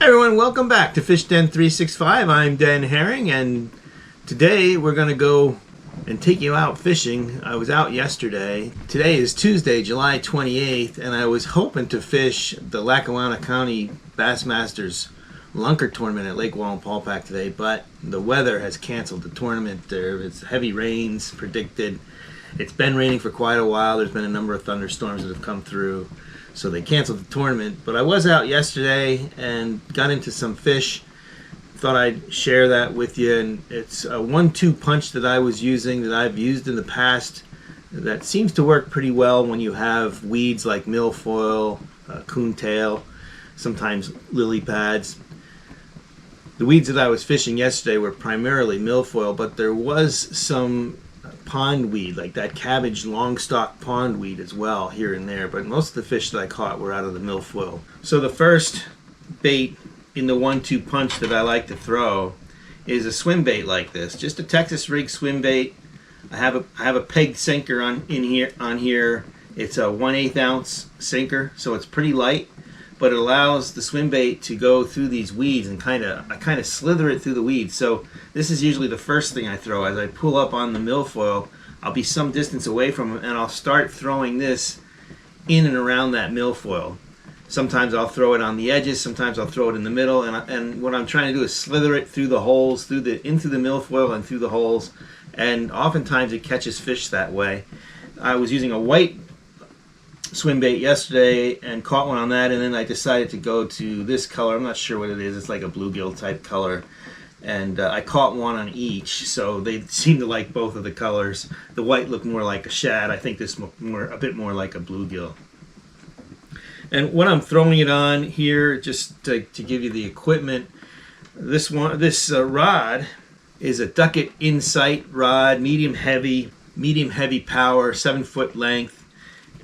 everyone, welcome back to Fish Den 365. I'm Den Haring, and today we're going to go and take you out fishing. I was out yesterday. Today is Tuesday, July 28th, and I was hoping to fish the Lackawanna County Bassmasters Lunker Tournament at Lake Wallenpaupack today, but the weather has canceled the tournament. It's heavy rains predicted. It's been raining for quite a while. There's been a number of thunderstorms that have come through, so they canceled the tournament. But I was out yesterday and got into some fish. Thought I'd share that with you. And it's a 1-2 punch that I was using, that I've used in the past, that seems to work pretty well when you have weeds like milfoil, coontail, sometimes lily pads. The weeds that I was fishing yesterday were primarily milfoil, but there was some pondweed, like that cabbage longstalk pondweed as well, here and there. But most of the fish that I caught were out of the milfoil. So the first bait in the 1-2 punch that I like to throw is a swim bait like this, just a Texas rig swim bait. I have a pegged sinker on here. It's a 1/8 ounce sinker, so it's pretty light, but it allows the swim bait to go through these weeds and I kind of slither it through the weeds. So this is usually the first thing I throw. As I pull up on the milfoil, I'll be some distance away from it, and I'll start throwing this in and around that milfoil. Sometimes I'll throw it on the edges, sometimes I'll throw it in the middle, and what I'm trying to do is slither it through the holes, into the milfoil and through the holes, and oftentimes it catches fish that way. I was using a white swim bait yesterday and caught one on that, and then I decided to go to this color. I'm not sure what it is. It's like a bluegill type color, and I caught one on each, so they seem to like both of the colors. The white looked more like a shad. I think this a bit more like a bluegill. And when I'm throwing it on here, just to give you the equipment, this rod is a Ducket Insight rod, medium heavy power, 7-foot length.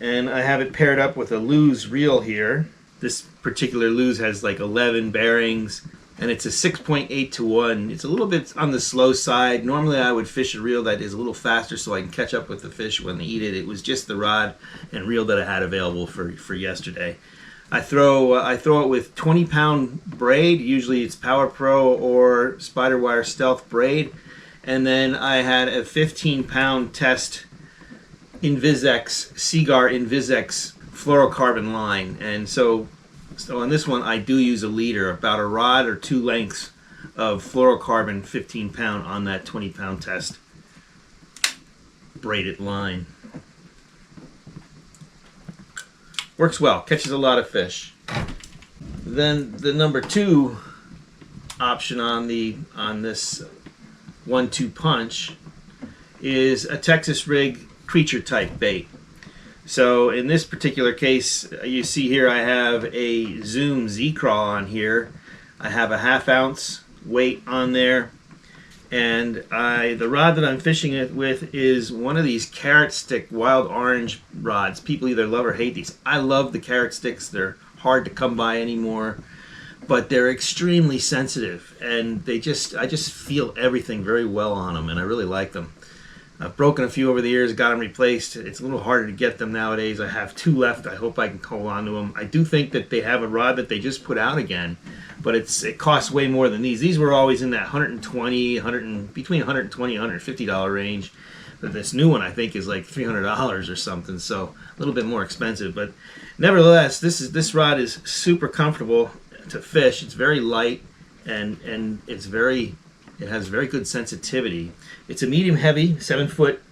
And I have it paired up with a Lew's reel here. This particular Lew's has like 11 bearings, and it's a 6.8-to-1. It's a little bit on the slow side. Normally I would fish a reel that is a little faster so I can catch up with the fish when they eat it. It was just the rod and reel that I had available for yesterday. I throw it with 20-pound braid. Usually it's Power Pro or Spider Wire Stealth braid. And then I had a 15-pound test Seagar Invisex fluorocarbon line, and so on this one I do use a leader, about a rod or 2 lengths of fluorocarbon 15-pound on that 20-pound test braided line. Works well, catches a lot of fish. Then the number 2 option on this 1-2 punch is a Texas rig creature type bait. So in this particular case, you see here I have a Zoom Z-Craw on here. I have a 1/2 ounce weight on there, and the rod that I'm fishing it with is one of these carrot stick wild orange rods. People either love or hate these. I love the carrot sticks. They're hard to come by anymore, but they're extremely sensitive, and I just feel everything very well on them, and I really like them. I've broken a few over the years, got them replaced. It's a little harder to get them nowadays. I have 2 left. I hope I can hold on to them. I do think that they have a rod that they just put out again, but it costs way more than these. These were always in that between $120 and $150 range. But this new one I think is like $300 or something, so a little bit more expensive. But nevertheless, this rod is super comfortable to fish. It's very light, and it has very good sensitivity. It's a medium heavy 7-foot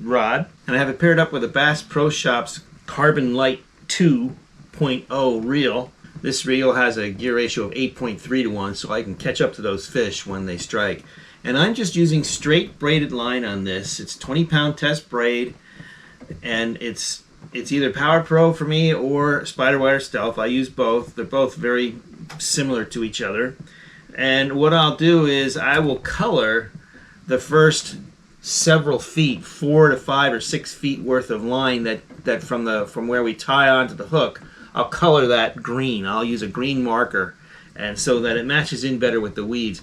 rod, and I have it paired up with a Bass Pro Shops Carbon Light 2.0 reel. This reel has a gear ratio of 8.3-to-1, so I can catch up to those fish when they strike. And I'm just using straight braided line on this. It's 20-pound test braid, and it's either Power Pro for me or Spider Wire Stealth. I use both. They're both very similar to each other. And what I'll do is I will color the first several feet, 4 to 5 or 6 feet worth of line that from where we tie onto the hook. I'll color that green. I'll use a green marker, and so that it matches in better with the weeds.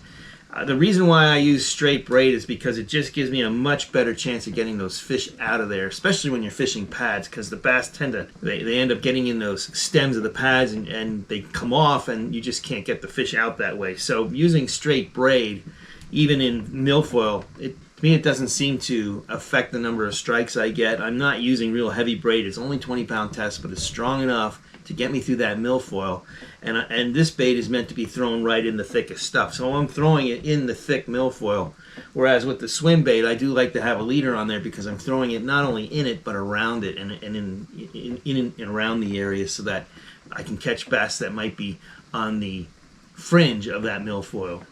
The reason why I use straight braid is because it just gives me a much better chance of getting those fish out of there, especially when you're fishing pads, because the bass tend to, they end up getting in those stems of the pads and they come off and you just can't get the fish out that way. So using straight braid, even in milfoil, to me it doesn't seem to affect the number of strikes I get. I'm not using real heavy braid. It's only 20-pound test, but it's strong enough to get me through that milfoil. And this bait is meant to be thrown right in the thickest stuff. So I'm throwing it in the thick milfoil. Whereas with the swim bait, I do like to have a leader on there because I'm throwing it not only in it, but around it and in and around the area so that I can catch bass that might be on the fringe of that milfoil.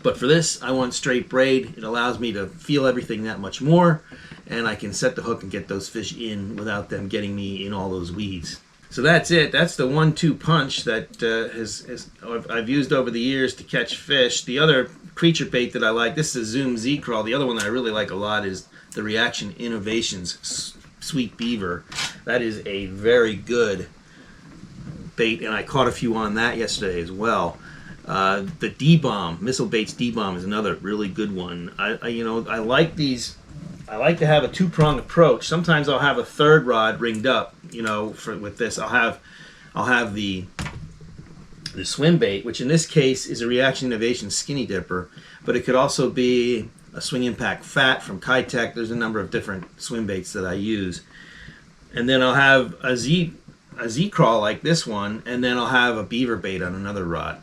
But for this, I want straight braid. It allows me to feel everything that much more, and I can set the hook and get those fish in without them getting me in all those weeds. So that's it. That's the 1-2 punch that I've used over the years to catch fish. The other creature bait that I like, this is a Zoom Z-Crawl. The other one that I really like a lot is the Reaction Innovations Sweet Beaver. That is a very good bait, and I caught a few on that yesterday as well. The D-Bomb, Missile Baits D-Bomb is another really good one. I like these. I like to have a two-prong approach. Sometimes I'll have a third rod ringed up. With this, I'll have the swim bait, which in this case is a Reaction Innovation Skinny Dipper, but it could also be a Swing Impact Fat from Kitech. There's a number of different swim baits that I use, and then I'll have a Z crawl like this one, and then I'll have a beaver bait on another rod.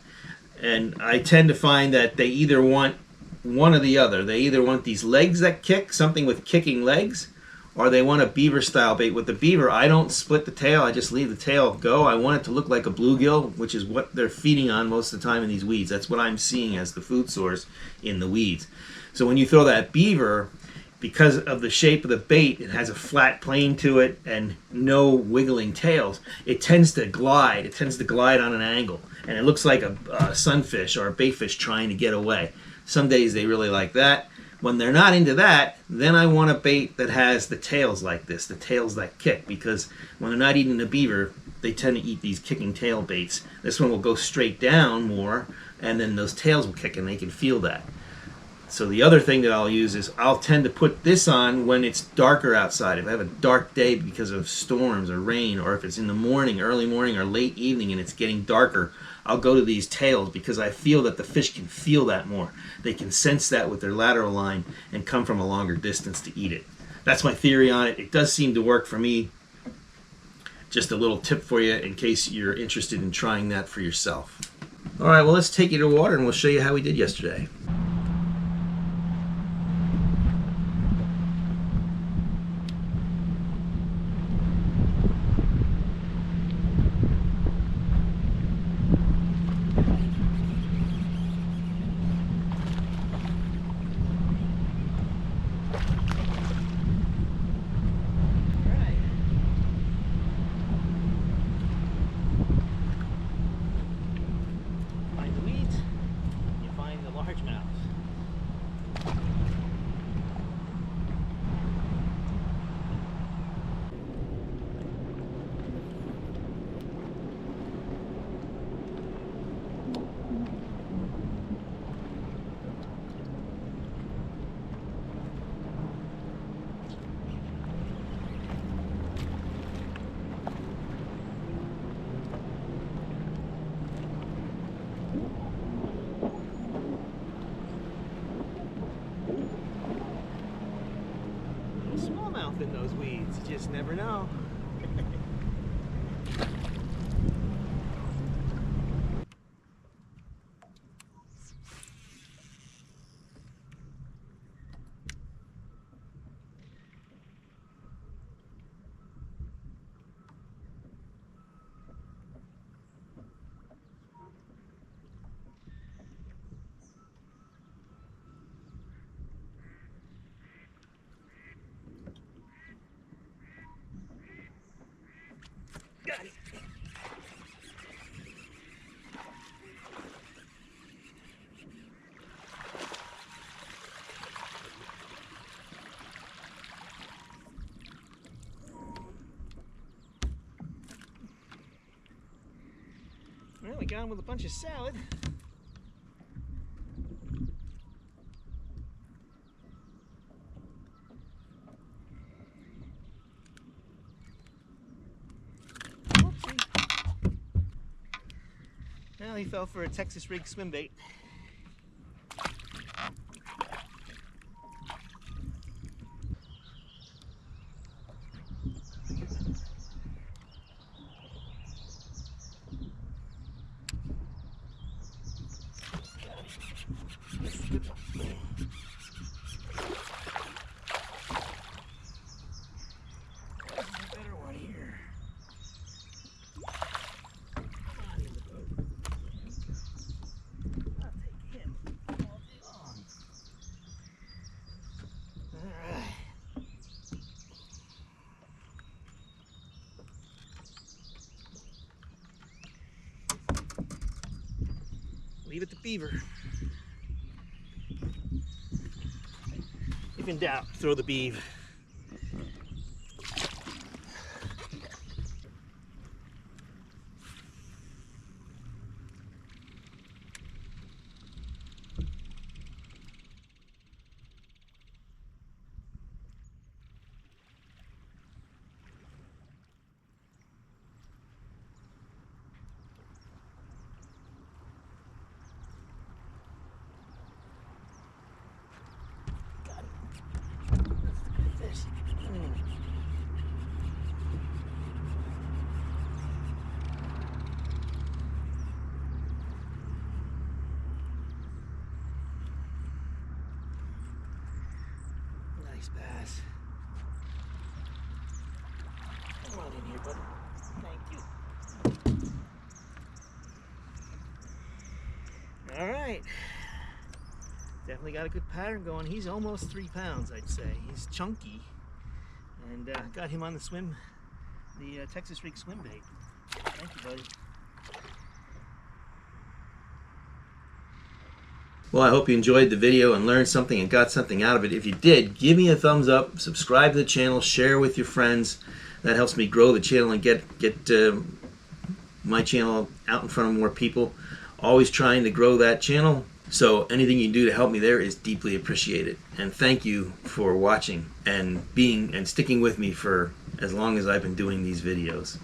And I tend to find that they either want one or the other. They either want these legs that kick, something with kicking legs, or they want a beaver style bait. With the beaver, I don't split the tail, I just leave the tail go. I want it to look like a bluegill, which is what they're feeding on most of the time in these weeds. That's what I'm seeing as the food source in the weeds. So when you throw that beaver, because of the shape of the bait, it has a flat plane to it and no wiggling tails. It tends to glide. It tends to glide on an angle, and it looks like a sunfish or a baitfish trying to get away. Some days they really like that. When they're not into that, then I want a bait that has the tails like this, the tails that kick, because when they're not eating the beaver, they tend to eat these kicking tail baits. This one will go straight down more, and then those tails will kick, and they can feel that. So the other thing that I'll use is I'll tend to put this on when it's darker outside. If I have a dark day because of storms or rain, or if it's in the morning, early morning or late evening and it's getting darker, I'll go to these tails because I feel that the fish can feel that more. They can sense that with their lateral line and come from a longer distance to eat it. That's my theory on it. It does seem to work for me. Just a little tip for you in case you're interested in trying that for yourself. All right, well, let's take you to water and we'll show you how we did yesterday. Smallmouth in those weeds, you just never know. Got it. Well, we got him with a bunch of salad. fell for a Texas rig swim bait. Leave it to beaver. If in doubt, throw the beav. Nice bass. Come on in here, buddy. Thank you. All right. Definitely got a good pattern going. He's almost 3 pounds, I'd say. He's chunky. And got him on the Texas rig swim bait. Thank you, buddy. Well, I hope you enjoyed the video and learned something and got something out of it. If you did, give me a thumbs up, subscribe to the channel, share with your friends. That helps me grow the channel and get my channel out in front of more people. Always trying to grow that channel. So anything you can do to help me there is deeply appreciated. And thank you for watching and sticking with me for as long as I've been doing these videos.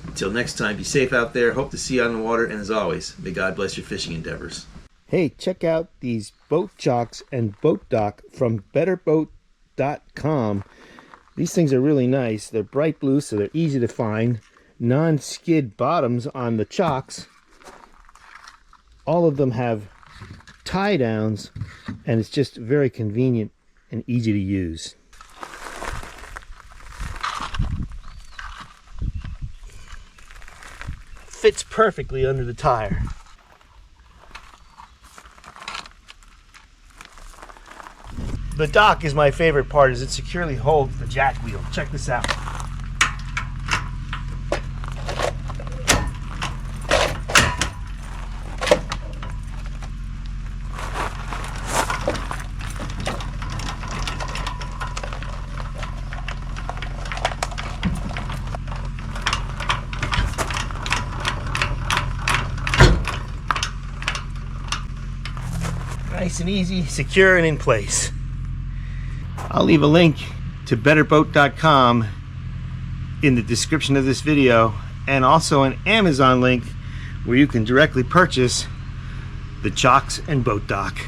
Until next time, be safe out there. Hope to see you on the water. And as always, may God bless your fishing endeavors. Hey, check out these boat chocks and boat dock from betterboat.com. These things are really nice. They're bright blue, so they're easy to find. Non-skid bottoms on the chocks. All of them have tie downs, and it's just very convenient and easy to use. Fits perfectly under the tire. The dock is my favorite part, as it securely holds the jack wheel. Check this out. Nice and easy, secure and in place. I'll leave a link to betterboat.com in the description of this video, and also an Amazon link where you can directly purchase the chocks and boat dock.